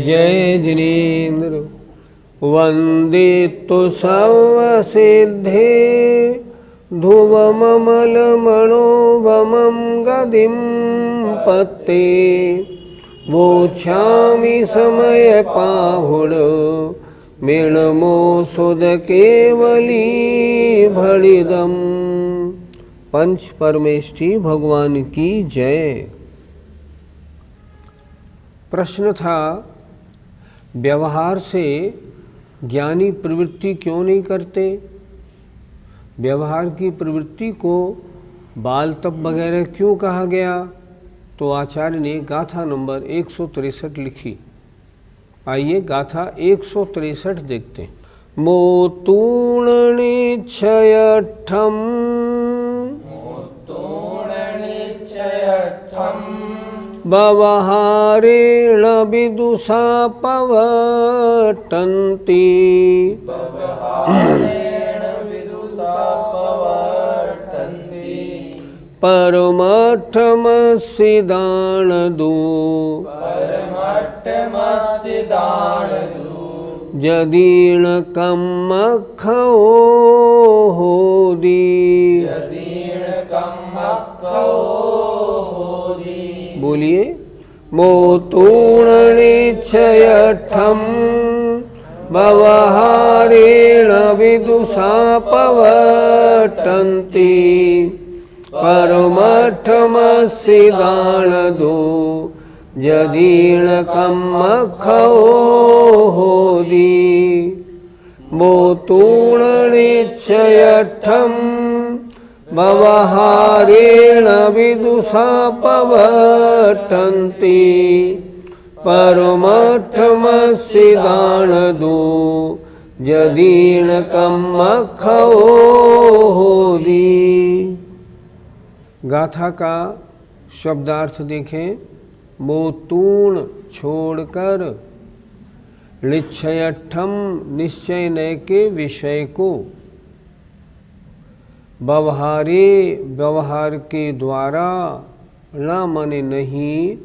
जय जिनेन्द्र। वन्दितु सर्वसिद्धे ध्रुवममलमणोभमं गदिं पत्ते वोच्छामि समयपाहुड मेणमोऽसुधकेवली भणिदम्। पंच परमेष्ठी भगवान की जय। प्रश्न था, व्यवहार से ज्ञानी प्रवृत्ति क्यों नहीं करते? व्यवहार की प्रवृत्ति को बाल तप वगैरह क्यों कहा गया? तो आचार्य ने गाथा नंबर 163 लिखी। आइए गाथा 163 देखते हैं। मोतूर्णनिच्छयठम् व्यवहारेण विदुषा पवर्तन्ति परमर्थमसिदानदु यदीर्णकमखो होदि। बोलिए। मोतूर्णनिच्छयठम् व्यवहारेण विदुषा पवर्तन्ति परमर्थमसिदानदो यदीर्णकमखो होदि। मोतूर्णनिच्छयठम् व्यवहारेण विदुषा पवर्तन्ति परमर्थमसिदानदो यदीर्णकमखो होदि। गाथा का शब्दार्थ देखें। मोतूर्ण छोड़कर, निश्चयठम निश्चय न के विषय को, व्यवहारे व्यवहार के द्वारा, न माने नहीं,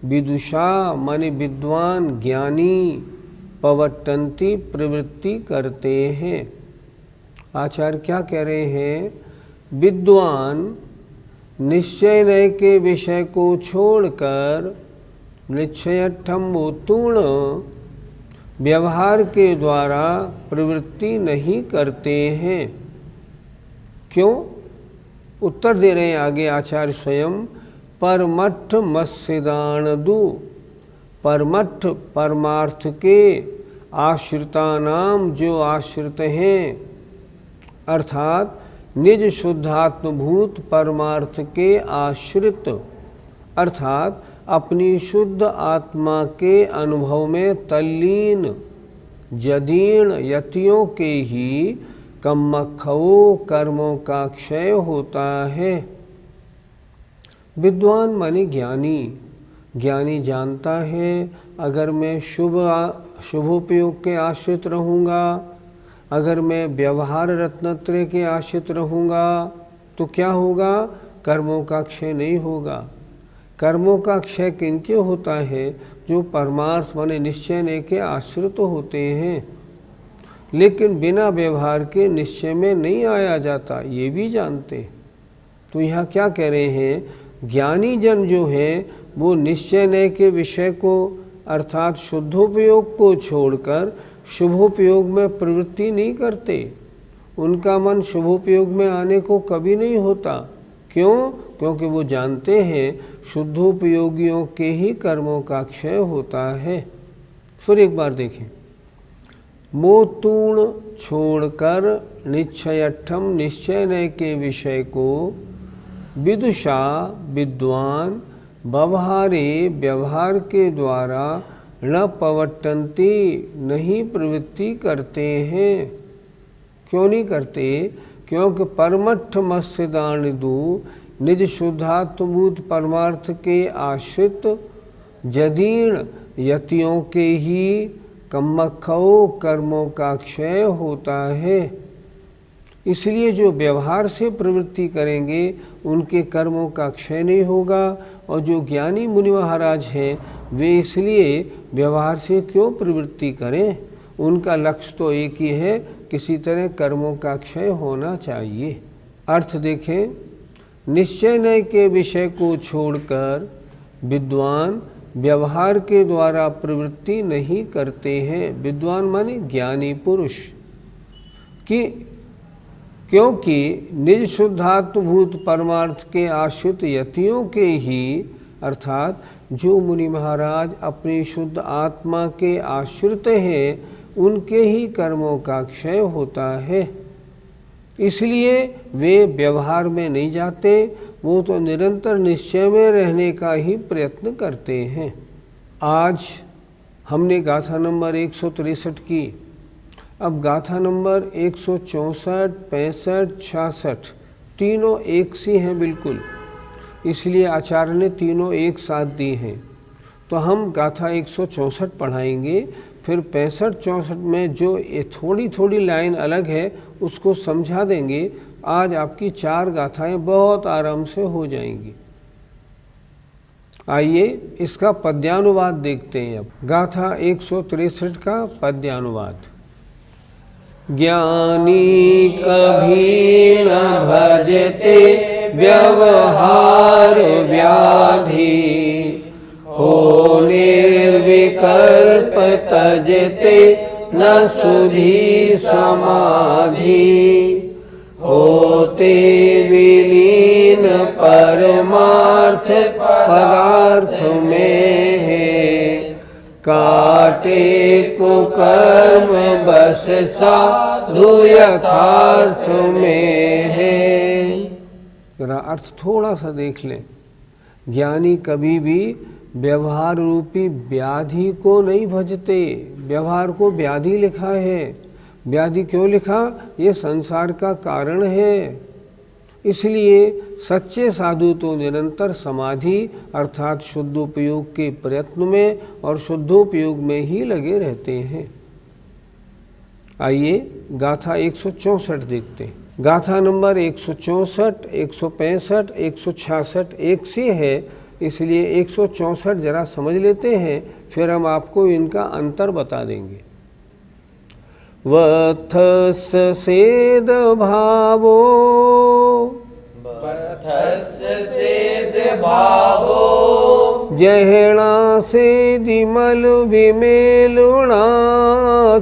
विदुषा माने विद्वान ज्ञानी, पवर्तन्ति प्रवृत्ति करते हैं। आचार्य क्या कह रहे हैं? विद्वान निश्चय नय के विषय को छोड़कर निश्चयठम मोतूर्ण व्यवहार के द्वारा प्रवृत्ति नहीं करते हैं। क्यों? उत्तर दे रहे हैं आगे आचार्य स्वयं। परमठ मस्सिदानदु, परमठ परमार्थ के आश्रितानाम जो आश्रित हैं, अर्थात निज शुद्धात्मभूत परमार्थ के आश्रित, अर्थात अपनी शुद्ध आत्मा के अनुभव में तल्लीन जदीर्ण यतियों के ही कम्मखो कर्मों का क्षय होता है। विद्वान माने ज्ञानी। ज्ञानी जानता है अगर मैं शुभोपयोग के आश्रित रहूँगा, अगर मैं व्यवहार रत्नत्रय के आश्रित रहूँगा तो क्या होगा? कर्मों का क्षय नहीं होगा। कर्मों का क्षय किनके होता है? जो परमार्थ माने निश्चय ने के आश्रित होते हैं। लेकिन बिना व्यवहार के निश्चय में नहीं आया जाता, ये भी जानते। तो यहाँ क्या कह रहे हैं? ज्ञानी जन जो है वो निश्चय नय के विषय को अर्थात शुद्धोपयोग को छोड़कर शुभोपयोग में प्रवृत्ति नहीं करते। उनका मन शुभोपयोग में आने को कभी नहीं होता। क्यों? क्योंकि वो जानते हैं शुद्धोपयोगियों के ही कर्मों का क्षय होता है। फिर एक बार देखें। मोतूर्ण छोड़कर निश्चयठम निश्चय नय के विषय को, विदुषा विद्वान, व्यवहारे व्यवहार के द्वारा, न पवर्तन्ति नहीं प्रवृत्ति करते हैं। क्यों नहीं करते? क्योंकि परमठ मस्सिदानदु निज शुद्धात्मभूत परमार्थ के आश्रित जदीर्ण यतियों के ही कम्मखो कर्मों का क्षय होता है। इसलिए जो व्यवहार से प्रवृत्ति करेंगे उनके कर्मों का क्षय नहीं होगा। और जो ज्ञानी मुनि महाराज हैं वे इसलिए व्यवहार से क्यों प्रवृत्ति करें? उनका लक्ष्य तो एक ही है, किसी तरह कर्मों का क्षय होना चाहिए। अर्थ देखें, निश्चय नय के विषय को छोड़कर विद्वान व्यवहार के द्वारा प्रवृत्ति नहीं करते हैं। विद्वान माने ज्ञानी पुरुष, क्योंकि निज शुद्धात्मभूत परमार्थ के आश्रित यतियों के ही, अर्थात जो मुनि महाराज अपनी शुद्ध आत्मा के आश्रित हैं, उनके ही कर्मों का क्षय होता है। इसलिए वे व्यवहार में नहीं जाते, वो तो निरंतर निश्चय में रहने का ही प्रयत्न करते हैं। आज हमने गाथा नंबर 163 की। अब गाथा नंबर 164, 65, 66 तीनों एक सी हैं बिल्कुल, इसलिए आचार्य ने तीनों एक साथ दी हैं। तो हम गाथा 164 पढ़ाएंगे, फिर 65, 64 में जो ये थोड़ी थोड़ी लाइन अलग है उसको समझा देंगे। आज आपकी 4 गाथाएं बहुत आराम से हो जाएंगी। आइए इसका पद्यानुवाद देखते हैं। अब गाथा 163 का पद्यानुवाद। ज्ञानी कभी न भजते व्यवहार व्याधि, हो निर्विकल्प तजते न सुधि समाधि, होते विलीन परमार्थ पदार्थ में है, काटे कुकर्म बस साधु यथार्थ में है। जरा अर्थ थोड़ा सा देख लें। ज्ञानी कभी भी व्यवहार रूपी व्याधि को नहीं भजते। व्यवहार को व्याधि लिखा है। व्याधि क्यों लिखा? ये संसार का कारण है। इसलिए सच्चे साधु तो निरंतर समाधि अर्थात शुद्धोपयोग के प्रयत्न में और शुद्धोपयोग में ही लगे रहते हैं। आइए गाथा 164 देखते हैं। गाथा नंबर 164, 165, 166 एक सी है, इसलिए 164 जरा समझ लेते हैं, फिर हम आपको इनका अंतर बता देंगे। वत्थस सेद भावो, जहणा से दिमल विमेलुणा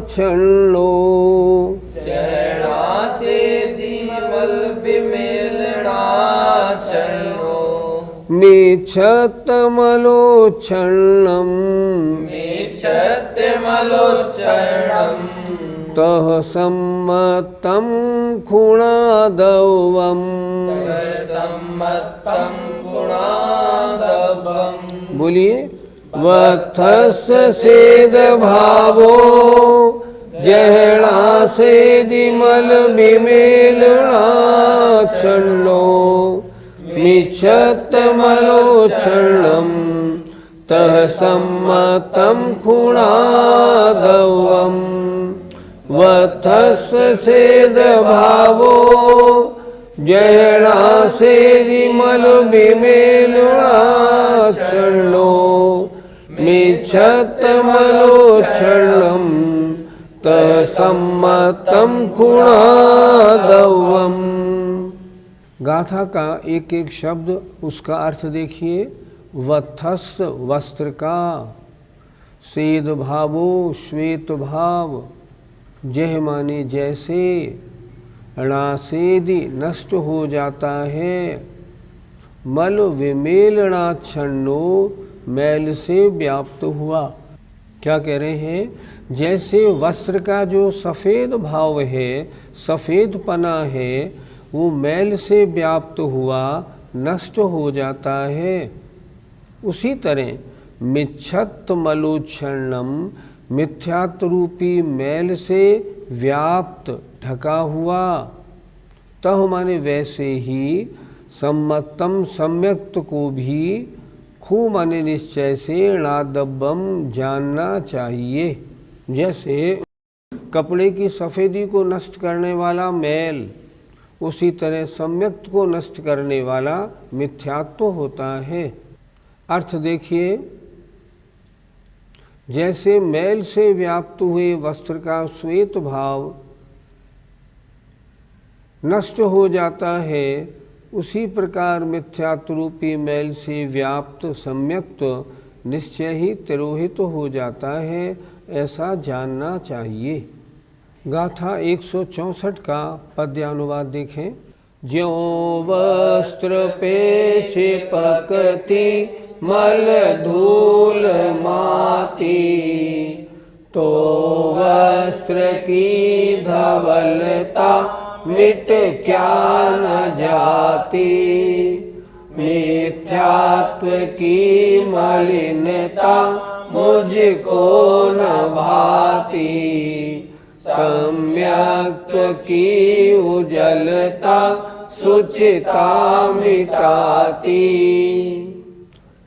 छन्नो, मेच्छत्तमलोच्छन्नम् तः सम्मतं खुणादवम्। बोलिए। वत्थस सेद भावो, जहणा से दिमल विमेलुणा छन्नो, मिच्छत्तमलोच्छन्नम् तः सम्मतं खुणादवम्। वत्थस सेद भावो, जहणा से दिमल विमेलुणा छन्नो, मिच्छत्तमलोच्छन्नम् तः सम्मतं खुणादवम्। गाथा का एक एक शब्द उसका अर्थ देखिए। वत्थस वस्त्र का, सेद भावो श्वेत भाव, जह माने जैसे, णासेदि नष्ट हो जाता है, मल विमेलना छन्नो मैल से व्याप्त हुआ। क्या कह रहे हैं? जैसे वस्त्र का जो सफ़ेद भाव है, सफ़ेद पना है, वो मैल से व्याप्त हुआ नष्ट हो जाता है, उसी तरह मिच्छत्तमलोच्छन्नम मिथ्यात्व रूपी मैल से व्याप्त ढका हुआ, तह माने वैसे ही, सम्मतम सम्यक्त को भी, खू माने निश्चय से, णादब्बम जानना चाहिए। जैसे कपड़े की सफ़ेदी को नष्ट करने वाला मैल, उसी तरह सम्यक्त को नष्ट करने वाला मिथ्यात्व होता है। अर्थ देखिए। जैसे मैल से व्याप्त हुए वस्त्र का श्वेत भाव नष्ट हो जाता है, उसी प्रकार मिथ्यात्व रूपी मैल से व्याप्त सम्यक्त निश्चय ही तिरोहित हो जाता है, ऐसा जानना चाहिए। गाथा 164 का पद्यानुवाद देखें। ज्यों वस्त्र पे चिपकती मल धूल माटी, तो वस्त्र की धवलता मिट क्या न जाती। मिथ्यात्व की मलिनता मुझको न भाती, सम्यक्त्व की उजलता शुचिता मिटाती।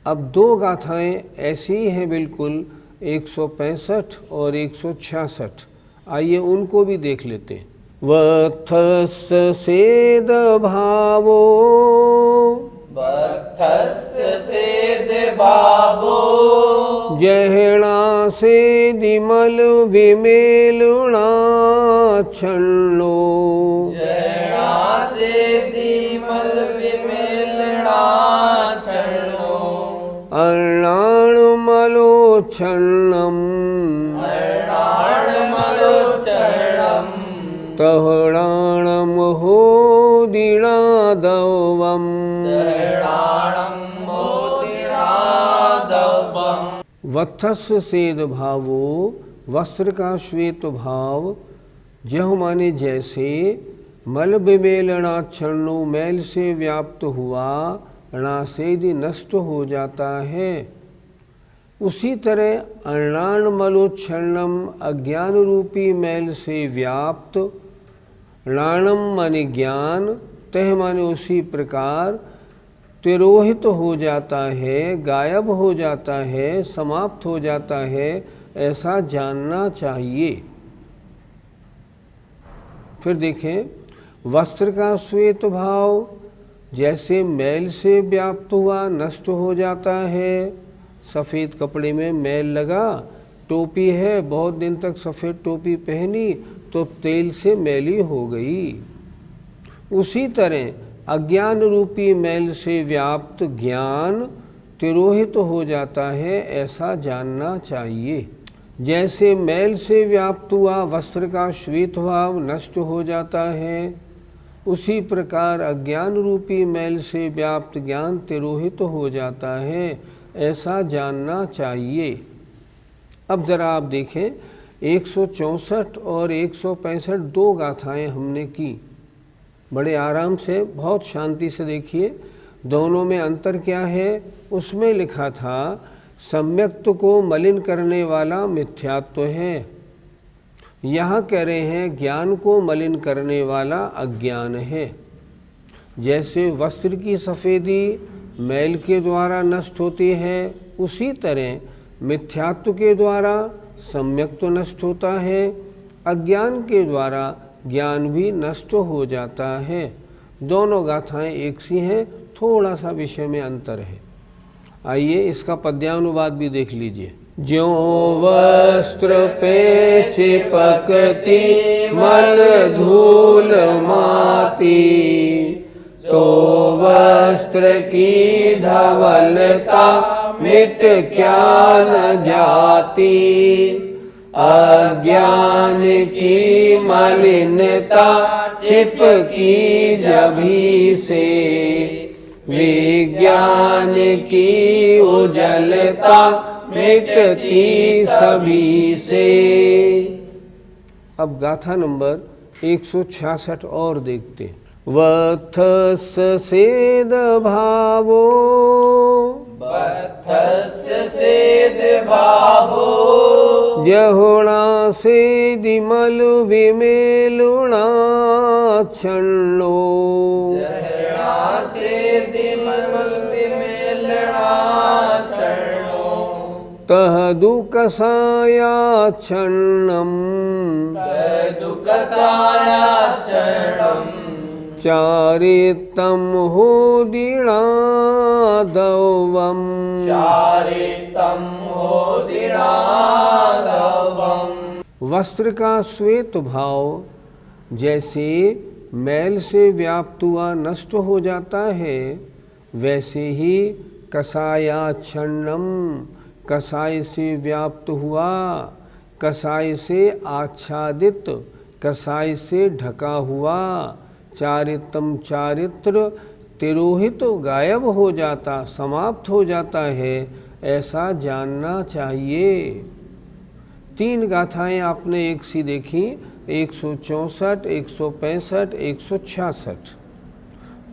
अब दो गाथाएं ऐसी हैं बिल्कुल, 165 और 166। आइए उनको भी देख लेते हैं। वत्थस्य सेद भावो, वत्थस्य सेद भावो, जहणा सेदिमल विमेलुणा छन्नो। जहणा सेदिमल विमेलुणा छन्नो। अर्णाणमलोच्छन्नम्, अर्णाणमलोच्छन्नम्। तहणाणमहोदिणादवम्, तहणाणमहोदिणादवम्। वत्थस्य सेद भावो, वस्त्र का श्वेत भाव, जह माने जैसे, मल विमेलनाक्षणो मैल से व्याप्त हुआ, णासेदि नष्ट हो जाता है, उसी तरह अर्णाणमलोच्छन्नम अज्ञान रूपी मैल से व्याप्त, णाणम माने ज्ञान, तह माने उसी प्रकार, तिरोहित हो जाता है, गायब हो जाता है, समाप्त हो जाता है, ऐसा जानना चाहिए। फिर देखें, वस्त्र का श्वेत भाव जैसे मैल से व्याप्त हुआ नष्ट हो जाता है। सफ़ेद कपड़े में मैल लगा, टोपी है, बहुत दिन तक सफ़ेद टोपी पहनी तो तेल से मैली हो गई। उसी तरह अज्ञान रूपी मैल से व्याप्त ज्ञान तिरोहित हो जाता है, ऐसा जानना चाहिए। जैसे मैल से व्याप्त हुआ वस्त्र का श्वेत भाव नष्ट हो जाता है, उसी प्रकार अज्ञान रूपी मैल से व्याप्त ज्ञान तिरोहित हो जाता है, ऐसा जानना चाहिए। अब ज़रा आप देखें, 164 और 165 दो गाथाएं हमने की। बड़े आराम से, बहुत शांति से देखिए, दोनों में अंतर क्या है। उसमें लिखा था सम्यक्त्व को मलिन करने वाला मिथ्यात्व है। यहाँ कह रहे हैं ज्ञान को मलिन करने वाला अज्ञान है। जैसे वस्त्र की सफ़ेदी मैल के द्वारा नष्ट होती है, उसी तरह मिथ्यात्व के द्वारा सम्यक्त्व नष्ट होता है, अज्ञान के द्वारा ज्ञान भी नष्ट हो जाता है। दोनों गाथाएं एक सी हैं, थोड़ा सा विषय में अंतर है। आइए इसका पद्यानुवाद भी देख लीजिए। ज्यों वस्त्र पे चिपकती मल धूल माटी, तो वस्त्र की धवलता मिट क्या न जाती। अज्ञान की मलिनता छिपकी जभी से, विज्ञान की उजलता मिटती सभी से। अब गाथा नंबर 166 और देखते हैं। वत्थस्य सेद भावो, वत्थस्य सेद भावो, जहुणा सेदिमल विमेलुणा छन्नो। जहुणा सेदिमल विमेलुणा छन्नो। तह दुकसाया छन्नम, तह दुकसाया छन्नम। चारितं होदिणादवम्, चारितं मोदिराघवम्। वस्त्र का श्वेत भाव जैसे मैल से व्याप्त हुआ नष्ट हो जाता है, वैसे ही कसायाच्छन्नम, कसाय से व्याप्त हुआ, कसाय से आच्छादित, कसाय से ढका हुआ चारित्रम चारित्र तिरोहित गायब हो जाता, समाप्त हो जाता है, ऐसा जानना चाहिए। 3 गाथाएं आपने एक सी देखी, 164, 165, 166।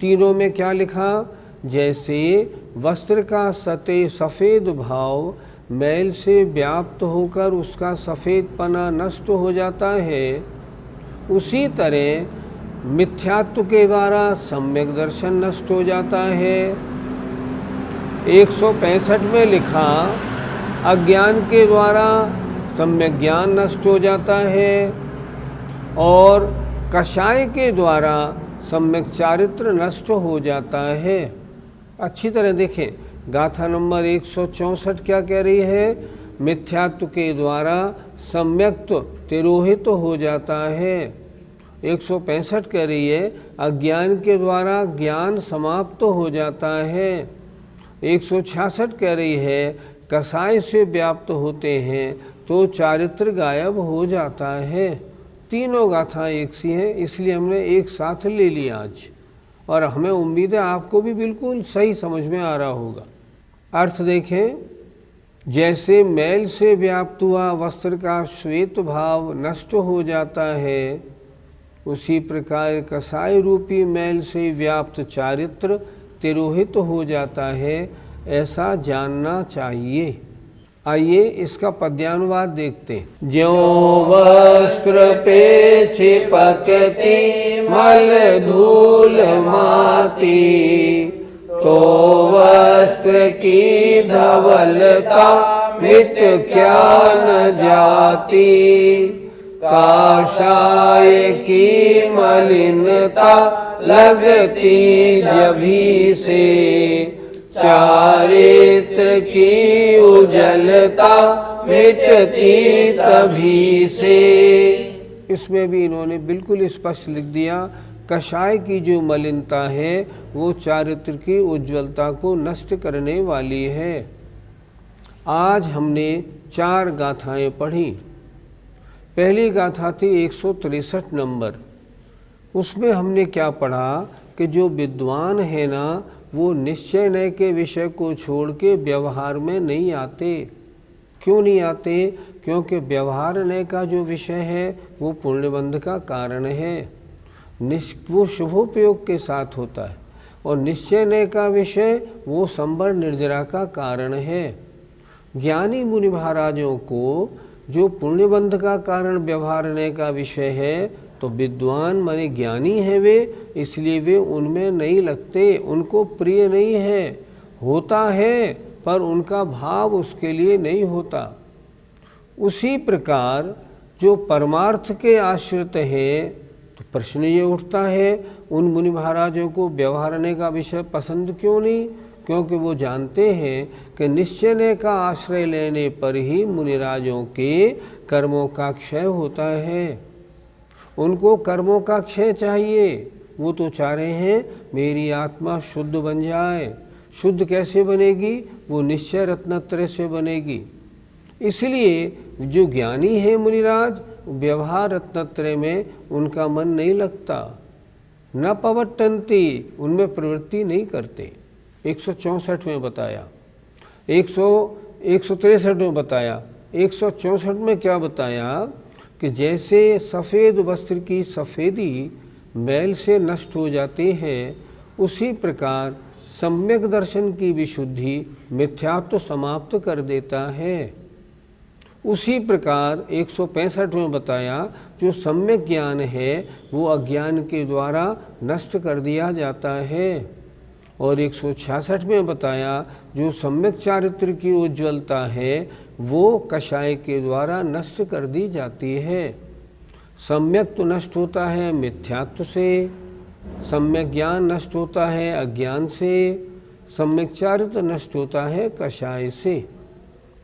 तीनों में क्या लिखा? जैसे वस्त्र का सफ़ेद भाव मैल से व्याप्त होकर उसका सफ़ेदपना नष्ट हो जाता है, उसी तरह मिथ्यात्व के द्वारा सम्यक दर्शन नष्ट हो जाता है। 165 में लिखा अज्ञान के द्वारा सम्यक ज्ञान नष्ट हो जाता है और कषाय के द्वारा सम्यक चारित्र नष्ट हो जाता है। अच्छी तरह देखें, गाथा नंबर 164 क्या कह रही है? मिथ्यात्व के द्वारा सम्यक्त्व तिरोहित हो जाता है। 165 कह रही है अज्ञान के द्वारा ज्ञान समाप्त हो जाता है। 166 कह रही है कसाय से व्याप्त होते हैं तो चारित्र गायब हो जाता है। तीनों गाथा एक सी हैं, इसलिए हमने एक साथ ले लिया आज, और हमें उम्मीद है आपको भी बिल्कुल सही समझ में आ रहा होगा। अर्थ देखें, जैसे मैल से व्याप्त हुआ वस्त्र का श्वेत भाव नष्ट हो जाता है, उसी प्रकार कसाय रूपी मैल से व्याप्त चारित्र तिरोहित हो जाता है, ऐसा जानना चाहिए। आइए इसका पद्यानुवाद देखते हैं। ज्यों वस्त्र पे चिपकती मल धूल माटी, तो वस्त्र की धवलता मिट क्या न जाती। काषाय की मलिनता लगती जभी से, चारित्र की उजलता मिटती तभी से। इसमें भी इन्होंने बिल्कुल स्पष्ट लिख दिया, कषाय की जो मलिनता है वो चारित्र की उज्ज्वलता को नष्ट करने वाली है। आज हमने 4 गाथाएं पढ़ी। पहली गाथा थी 163 नंबर। उसमें हमने क्या पढ़ा कि जो विद्वान है ना, वो निश्चय नय के विषय को छोड़ के व्यवहार में नहीं आते। क्यों नहीं आते? क्योंकि व्यवहार नय का जो विषय है वो पुण्यबंध का कारण है, वो शुभोपयोग के साथ होता है, और निश्चय नय का विषय वो संबर निर्जरा का कारण है। ज्ञानी मुनि महाराजों को जो पुण्यबंध का कारण व्यवहार नय का विषय है, तो विद्वान माने ज्ञानी है वे, इसलिए वे उनमें नहीं लगते, उनको प्रिय नहीं है। होता है पर उनका भाव उसके लिए नहीं होता। उसी प्रकार जो परमार्थ के आश्रित है, तो प्रश्न ये उठता है उन मुनि महाराजों को व्यवहारने का विषय पसंद क्यों नहीं? क्योंकि वो जानते हैं कि निश्चय का आश्रय लेने पर ही मुनिराजों के कर्मों का क्षय होता है। उनको कर्मों का क्षय चाहिए। वो तो चाह रहे हैं मेरी आत्मा शुद्ध बन जाए। शुद्ध कैसे बनेगी? वो निश्चय रत्नत्रय से बनेगी। इसलिए जो ज्ञानी है मुनिराज, व्यवहार रत्नत्रय में उनका मन नहीं लगता। न पवट्टन्ति, उनमें प्रवृत्ति नहीं करते। 164 में बताया, 163 में बताया, 164 में क्या बताया कि जैसे सफ़ेद वस्त्र की सफ़ेदी मैल से नष्ट हो जाती है, उसी प्रकार सम्यक दर्शन की विशुद्धि मिथ्यात्व समाप्त कर देता है। उसी प्रकार 165 में बताया जो सम्यक ज्ञान है वो अज्ञान के द्वारा नष्ट कर दिया जाता है। और 166 में बताया जो सम्यक चारित्र की उज्ज्वलता है वो कषाय के द्वारा नष्ट कर दी जाती है। सम्यक तो नष्ट होता है मिथ्यात्व से, सम्यक ज्ञान नष्ट होता है अज्ञान से, सम्यक चारित्र नष्ट होता है कषाय से।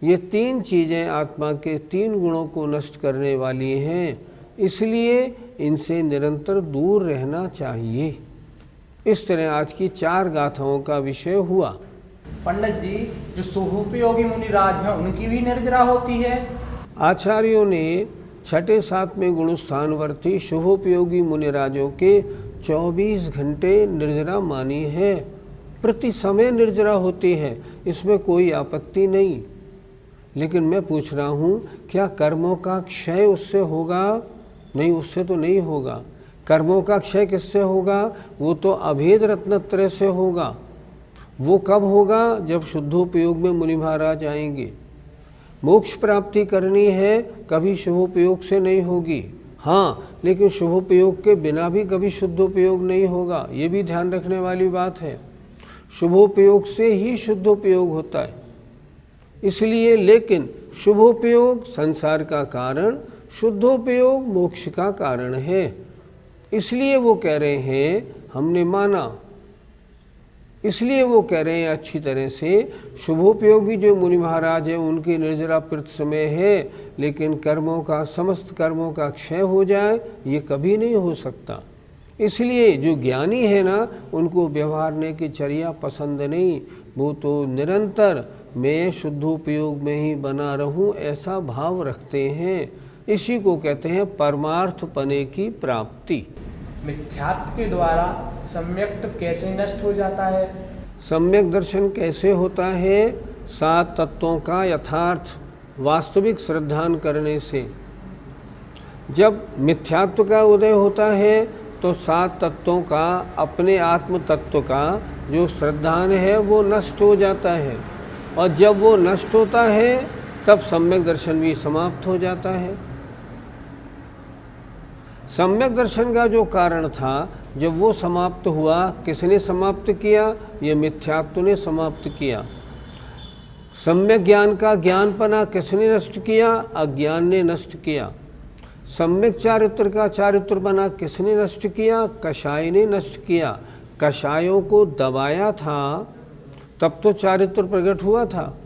ये तीन चीज़ें आत्मा के तीन गुणों को नष्ट करने वाली हैं, इसलिए इनसे निरंतर दूर रहना चाहिए। इस तरह आज की 4 गाथाओं का विषय हुआ। पंडित जी, जो शुभोपयोगी मुनिराज हैं उनकी भी निर्जरा होती है? आचार्यों ने 6, 7वें गुण स्थानवर्ती शुभोपयोगी मुनिराजों के 24 घंटे निर्जरा मानी है। प्रति समय निर्जरा होती है, इसमें कोई आपत्ति नहीं। लेकिन मैं पूछ रहा हूँ, क्या कर्मों का क्षय उससे होगा? नहीं, उससे तो नहीं होगा। कर्मों का क्षय किससे होगा? वो तो अभेद रत्नत्रय से होगा। वो कब होगा? जब शुद्धोपयोग में मुनि महाराज आएंगे। मोक्ष प्राप्ति करनी है, कभी शुभोपयोग से नहीं होगी। हाँ, लेकिन शुभोपयोग के बिना भी कभी शुद्धोपयोग नहीं होगा, ये भी ध्यान रखने वाली बात है। शुभोपयोग से ही शुद्धोपयोग होता है। इसलिए लेकिन शुभोपयोग संसार का कारण, शुद्धोपयोग मोक्ष का कारण है। इसलिए वो कह रहे हैं हमने माना, इसलिए वो कह रहे हैं अच्छी तरह से शुभोपयोगी जो मुनि महाराज हैं उनकी निर्जरा प्रति समय है, लेकिन कर्मों का, समस्त कर्मों का क्षय हो जाए ये कभी नहीं हो सकता। इसलिए जो ज्ञानी है ना, उनको व्यवहारने की चर्या पसंद नहीं। वो तो निरंतर मैं शुद्धोपयोग में ही बना रहूं ऐसा भाव रखते हैं। इसी को कहते हैं परमार्थ पने की प्राप्ति। मिथ्यात्व के द्वारा सम्यक्त कैसे नष्ट हो जाता है? सम्यक दर्शन कैसे होता है? 7 तत्वों का यथार्थ वास्तविक श्रद्धान करने से। जब मिथ्यात्व का उदय होता है तो 7 तत्वों का, अपने आत्म तत्व का जो श्रद्धान है वो नष्ट हो जाता है। और जब वो नष्ट होता है तब सम्यक दर्शन भी समाप्त हो जाता है। सम्यक दर्शन का जो कारण था, जब वो समाप्त हुआ, किसने समाप्त किया? ये मिथ्यात्व ने समाप्त किया। सम्यक ज्ञान का ज्ञानपना किसने नष्ट किया? अज्ञान ने नष्ट किया। सम्यक चारित्र का चारित्रपना किसने नष्ट किया? कषाय ने नष्ट किया। कषायों को दबाया था तब तो चारित्र प्रकट हुआ था,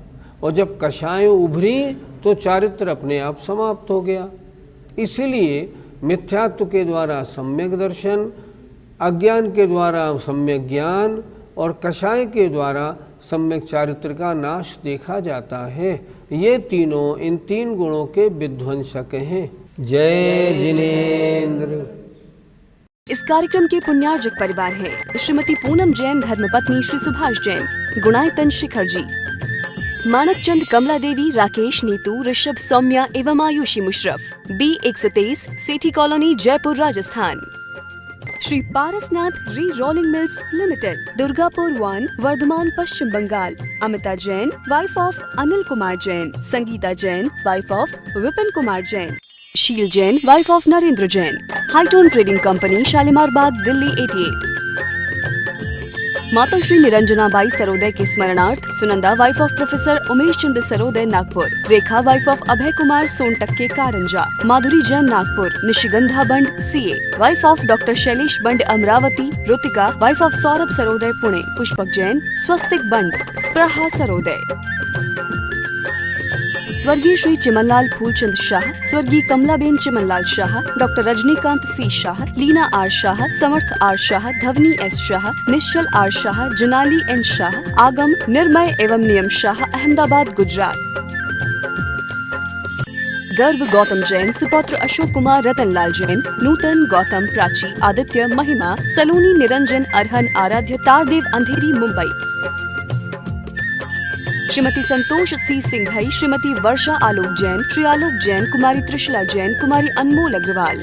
और जब कषाय उभरी तो चारित्र अपने आप समाप्त हो गया। इसीलिए मिथ्यात्व के द्वारा सम्यक दर्शन, अज्ञान के द्वारा सम्यक ज्ञान और कषाय के द्वारा सम्यक चारित्र का नाश देखा जाता है। ये तीनों इन 3 गुणों के विध्वंसक हैं। जय जिनेन्द्र। इस कार्यक्रम के पुण्यार्जक परिवार है श्रीमती पूनम जैन, धर्मपत्नी श्री सुभाष जैन, गुणायतन शिखर जी, मानक चंद, कमला देवी, राकेश, नीतू, ऋषभ, सौम्या एवं Ayushi Musharraf, B123, Sethi colony, Jaipur, Rajasthan. Shri Parasnath re rolling mills limited, Durgapur 1, Vardhaman, Paschim Bangal. Amita Jain, wife of Anil Kumar Jain. Sangeeta Jain, wife of Vipin Kumar Jain. Sheel Jain, wife of Narendra Jain. Hitone trading company, Shalimar Bagh, Delhi 88। माता श्री निरंजना बाई सरोदय के स्मरणार्थ Sunanda, wife of professor Umesh Chandra Sarodaya, Nagpur. Rekha, wife of Abhay Kumar Sontakke, Karanja. Madhuri Jain, Nagpur. Nishigandha Band, CA, wife of doctor Shailesh Band, Amravati. Rutika, wife of Saurabh Sarodaya, Pune. Pushpak Jain, Swastik Band, Spraha Sarodaya. स्वर्गीय श्री चिमनलाल फूलचंद शाह, स्वर्गीय Kamlaben Chimanlal Shah, doctor Rajnikant C Shah, Leena R Shah, Samarth R Shah, Dhvani S Shah, Nishchal R Shah, Junali N Shah, Aagam, Nirmay एवं नियम शाह, अहमदाबाद, गुजरात। गर्व गौतम जैन, सुपौत्र अशोक कुमार, रतनलाल जैन, नूतन, गौतम, प्राची, आदित्य, महिमा, सलोनी, निरंजन, अरहन, आराध्य, तारदेव, अंधेरी, मुंबई। श्रीमती संतोष C सिंघई, श्रीमती वर्षा आलोक जैन, श्री आलोक जैन, कुमारी त्रिशला जैन, कुमारी अनमोल अग्रवाल।